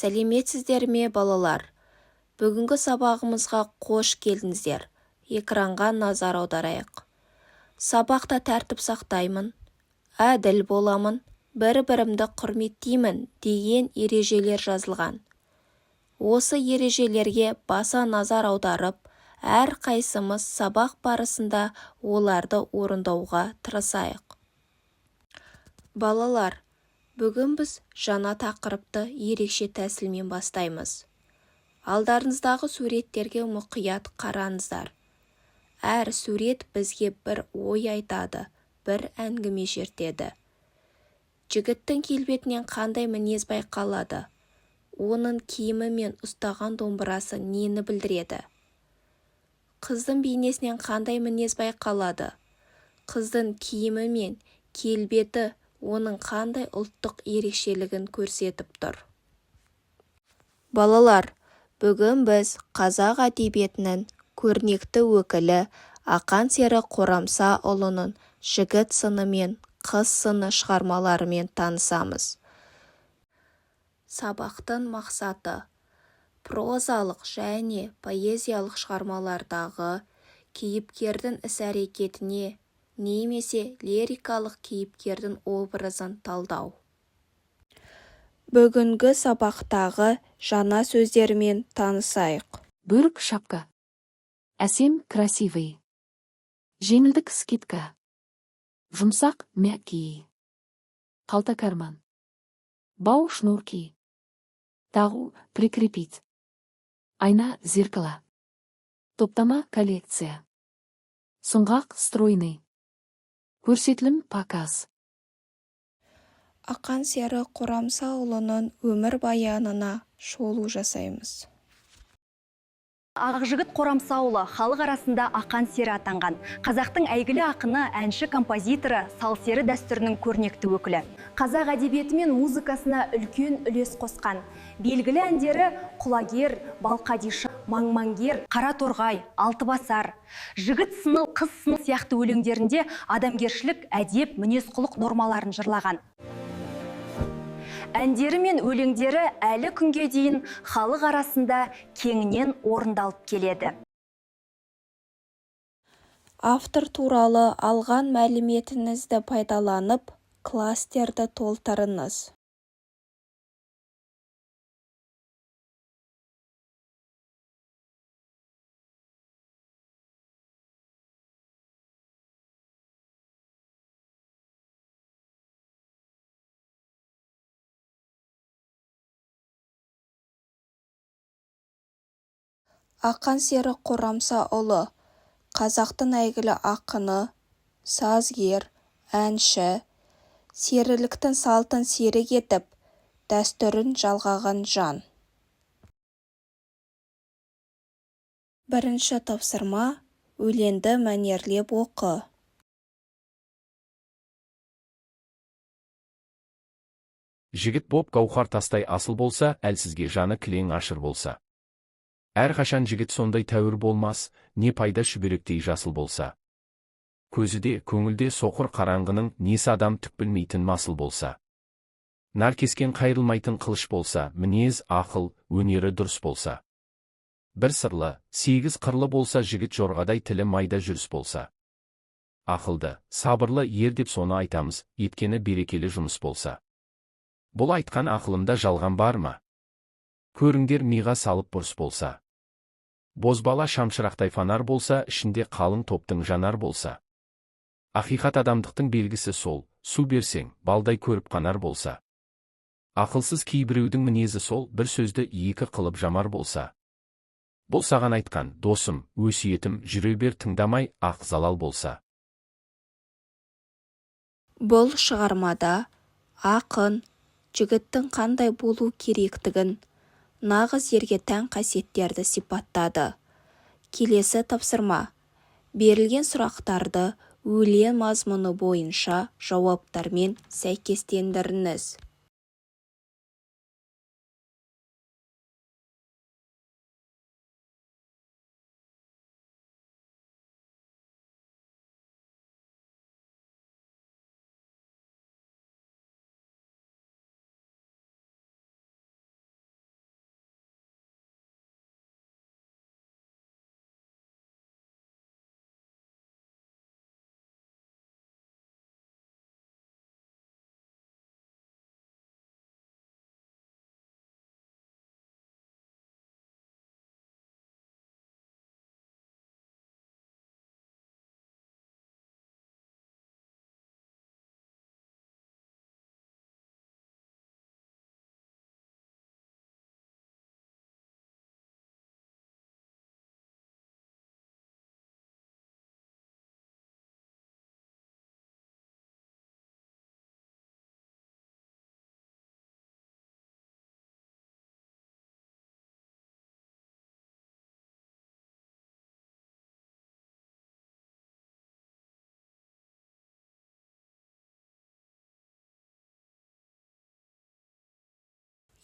Сәлеметсіздер ме, балалар? Бүгінгі сабағымызға қош келдіңіздер. Экранға назар аударайық. Сабақта тәртіп сақтаймын, әділ боламын, бір-бірімді құрметтеймін деген ережелер жазылған. Осы ережелерге баса назар аударып, әрқайсымыз сабақ барысында оларды орындауға тырысайық. Балалар, бүгін біз жаңа тақырыпты ерекше тәсілмен бастаймыз. Алдарыңыздағы суреттерге мұқият қараңыздар. Әр сурет бізге бір ой айтады, бір әңгіме шертеді. Жігіттің келбетінен қандай мінез байқалады? Оның киімі мен ұстаған домбырасы нені білдіреді? Қыздың бейнесінен қандай мінез байқалады? Қыздың киімі мен келбеті оның қандай ұлттық ерекшелігін көрсетіп тұр? Балалар, бүгін біз қазақ әдебиетінің көрнекті өкілі Ақан сері Қорамсаұлының жігіт сыны мен қыз сыны шығармаларымен танысамыз. Сабақтың мақсаты прозалық және поэзиялық шығармалардағы кейіпкердің іс-әрекетіне немесе лирикалық кейіпкердің образын талдау. Бүгінгі сабақтағы жаңа сөздермен танысайық. Бөрік шапка. Әсем красивый. Жеңілдік скидка. Жұмсақ мягкий. Қалта карман. Бау шнурки. Тағу прикрепить. Айна зеркало. Топтама коллекция. Сұңғақ стройный. Көрсетілім показ. Ақан сері Қорамсаұлының өмір баянына шолу жасаймыз. Ақжігіт Қорамсаұлы халық арасында ақан сері атанған. Қазақтың әйгілі ақыны, әнші, композиторы, сал-сері дәстүрінің көрнекті өкілі. Қазақ әдебиеті мен музыкасына үлкен үлес қосқан. Белгілі әндері Құлагер, Балқадиша, Маңмаңгер, Қараторғай, Алтыбасар. Жігіт сыны, қыз сыны сияқты өлеңдерінде адамгершілік, әдеп, мінез-құлық нормаларын жырлаған. Әндері мен өлеңдері әлі күнге дейін халық арасында кеңінен орындалып келеді. Автор туралы алған мәліметіңізді пайдаланып, кластерді толтырыңыз. Ақан сері Қорамсаұлы қазақтың әйгілі ақыны, сазгер, әнші, серіліктің салтын серік етіп, дәстүрін жалғаған жан. Бірінші тапсырма: өлеңді мәнерлеп оқы. Жігіт боп гауһар тастай асыл болса, әлсізге жаны кілең ашыр болса. Әрқашан жігіт сондай тәуір болмас, не пайда шүберектей жасыл болса. Көзіде, көңілде соқыр қараңғының несі адам түк білмейтін масыл болса. Нар кескен қайрылмайтын қылыш болса, мінез, ақыл, өнері дұрыс болса. Бір сырлы, 8 қырлы болса, жігіт жорғадай тілі майда жүріс болса. Ақылды, сабырлы ер деп соны айтамыз, еткені берекелі жұмыс болса. Бұл айтқан ақылымда жалған бар ма? Көріңдер миға салып бұрыс болса. Бозбала шамшырақтай фанар болса, ішінде қалың топтың жанар болса. Ақиқат адамдықтың белгісі сол, су берсең, балдай көріп қанар болса. Ақылсыз кейбіреудің мінезі сол, бір сөзді екі қылып жамар болса. Бұл саған айтқан, досым, өсиетім, жүре бер тыңдамай, ақ залал болса. Бұл шығармада ақын жігіттің қандай болу керектігін, нағыз ерге тән қасиеттерді сипаттады. Келесі тапсырма: берілген сұрақтарды өлең мазмұны бойынша жауаптармен сәйкестендіріңіз.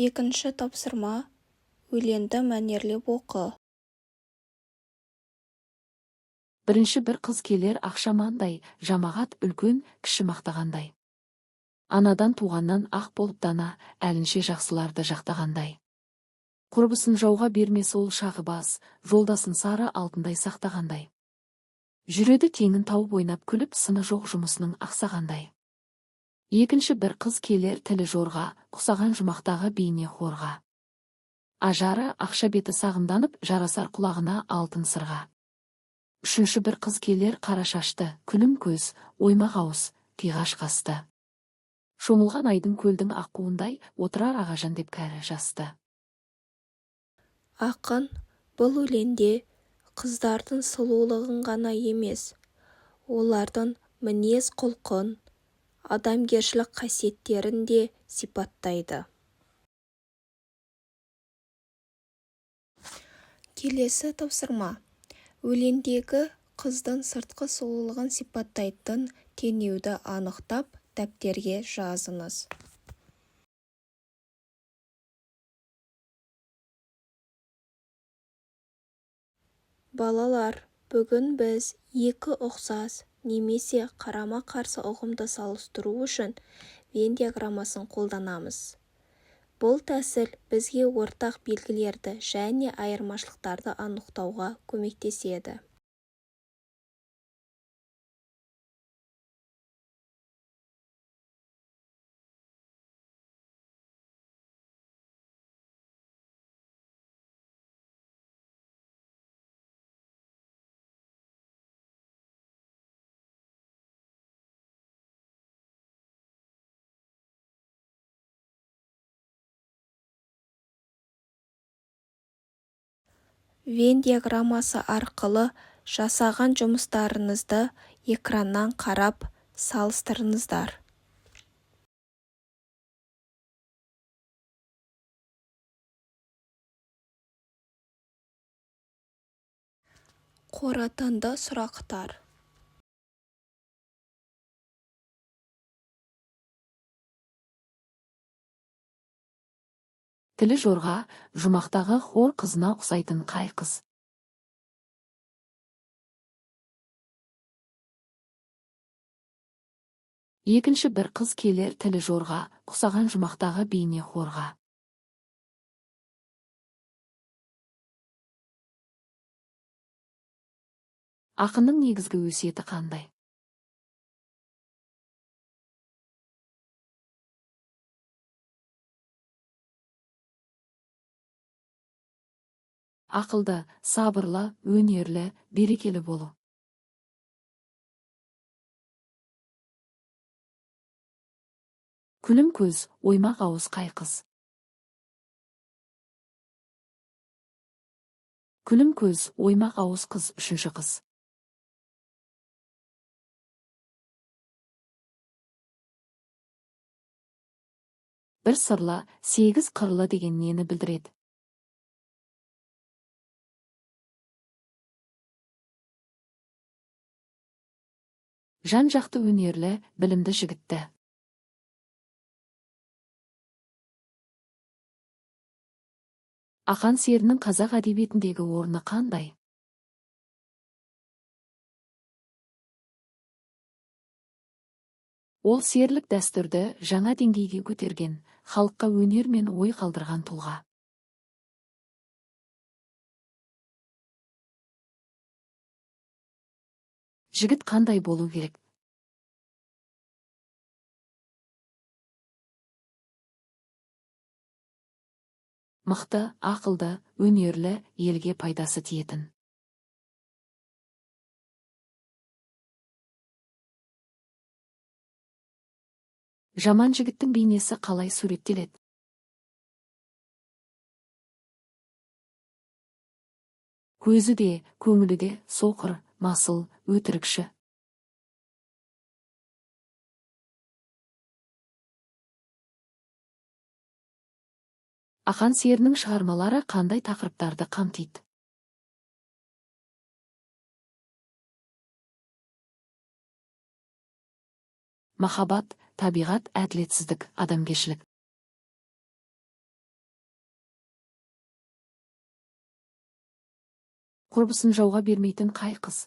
Екінші тапсырма. Өлеңді мәнерлеп оқы. Бірінші бір қыз келер ақшамандай, жамағат үлкен, кіші мақтағандай. Анадан туғаннан ақ болып дана, әлінше жақсыларды жақтағандай. Құрбысын жауға бермес ол шағы бас, жолдасын сары алтындай сақтағандай. Жүреді теңін тауып ойнап күліп, сыны жоқ жұмысының ақсағандай. Екінші бір қыз келер тілі жорға, құсаған жұмақтағы бейне хорға. Ажары ақша беті сағымданып, жарасар құлағына алтын сырға. Үшінші бір қыз келер қара шашты, күлім көз, оймақ ауыз, қиғаш қасты. Шомылған айдың көлдің аққуындай, отырар ағажан деп кәрі жасты. Ақын бұл өлеңде қыздардың сұлулығын ғана емес, олардың мінез құлқын, адамгершілік қасиеттерін де сипаттайды. Келесі тапсырма. Өлеңдегі қыздың сыртқы сұлулығын сипаттайтын теңеуді анықтап, дәптерге жазыңыз. Балалар, бүгін біз екі ұқсас немесе қарама-қарсы ұғымды салыстыру үшін Вен диаграммасын қолданамыз. Бұл тәсіл бізге ортақ белгілерді және айырмашылықтарды анықтауға көмектеседі. Вен диаграммасы арқылы жасаған жұмыстарыңызды экраннан қарап салыстырыңыздар. Қорытынды сұрақтар. Тілі жорға, жұмақтағы хор қызына ұқсайтын қай қыз? Екінші бір қыз келер тілі жорға, құсаған жұмақтағы бейне хорға. Ақынның негізгі өсиеті қандай? Ақылды, сабырлы, өнерлі, берекелі болу. Күлім көз, оймақ ауыз қай қыз? Күлім көз, оймақ ауыз қыз үшінші қыз. Бір сырлы, сегіз қырлы деген нені білдіреді? Жан-жақты өнерлі, білімді жігітті. Ақан серінің қазақ әдебиетіндегі орны қандай? Ол серлік дәстүрді жаңа деңгейге көтерген, халыққа өнер мен ой қалдырған тұлға. Жігіт қандай болу керек? Мықты, ақылды, өнерлі, елге пайдасы тиетін. Жаман жігіттің бейнесі қалай суреттеледі? Көзі де, көңілі де соқыр, масыл, өтірікші. Ақан серінің шығармалары қандай тақырыптарды қамтиды? Махаббат, табиғат, әділетсіздік, адамгершілік. Құрбысын жауға бермейтін қай қыз?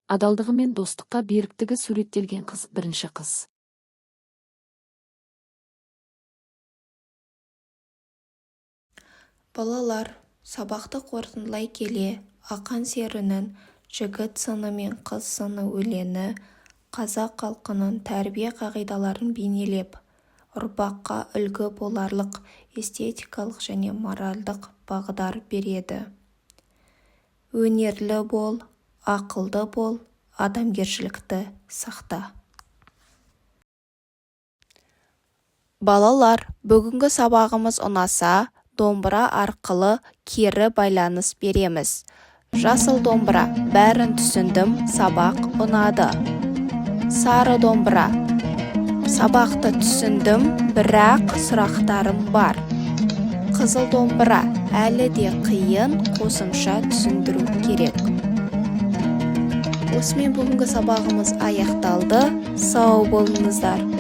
Адалдығы мен достыққа беріктігі суреттелген қыз бірінші қыз. Балалар, сабақты қорытындылай келе, ақан серінің жігіт сыны мен қыз сыны өлеңі қазақ халқының тәрбие қағидаларын бейнелеп, ұрпаққа үлгі боларлық эстетикалық және моральдық бағдар береді. Өнерлі бол, ақылды бол, адамгершілікті сақта. Балалар, бүгінгі сабағымыз ұнаса, домбыра арқылы кері байланыс береміз. Жасыл домбыра, бәрін түсіндім, сабақ ұнады. Сары домбыра, сабақты түсіндім, бірақ сұрақтарым бар. Қызыл домбыра, әлі де қиын, қосымша түсіндіру керек. Осымен бүгінгі сабағымыз аяқталды. Сау болыңыздар.